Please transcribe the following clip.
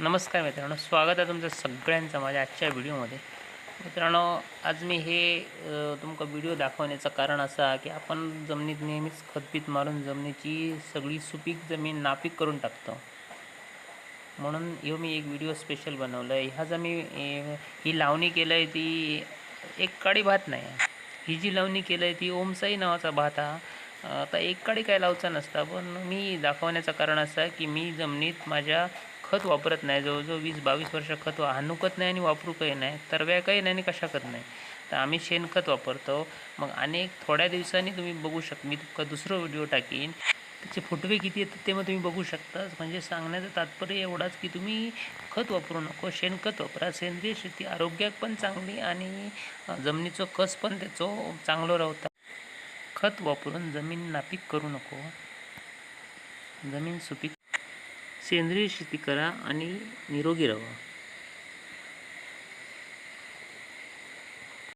नमस्कार मित्रांनो, स्वागत आहे तुमचं सगळ्यांचं माझ्या आजच्या व्हिडिओमध्ये. मित्रांनो, आज मी हे तुमका व्हिडिओ दाखवण्याचं कारण असं आहे की आपण जमिनीत नेहमीच खतबीत मारून जमिनीची सगळी सुपीक जमीन नापीक करून टाकतो. म्हणून ह्यो मी एक व्हिडिओ स्पेशल बनवला आहे. ह्या मी ही लावणी केलं आहे ती एक काडी भात नाही. ही जी लावणी केलं आहे ती ओमसाई नावाचा भात हा. आता एक काडी काय लावचा नसता, पण मी दाखवण्याचं कारण असं आहे की मी जमिनीत माझ्या खत वापरत नाही. जवळजवळ 20-22 वर्ष खत हाणूकत नाही आणि वापरू काही नाही, तरव्या काही नाही आणि कशाकत नाही. तर आम्ही शेणखत वापरतो. मग अनेक थोड्या दिवसांनी तुम्ही बघू मी तुमका दुसरं व्हिडिओ टाकीन, त्याचे फुटवे किती येतात ते मग तुम्ही बघू शकता. म्हणजे सांगण्याचं तात्पर्य एवढाच की तुम्ही खत वापरू नको, शेणखत वापरा. सेंद्रिय शेती आरोग्याक पण चांगली आणि जमिनीचं कस पण त्याचं चांगलं राहतं. खत वापरून जमीन नापीक करू नको, जमीन सुपीक. सेंद्रिय शेती करा आणि निरोगी राहा.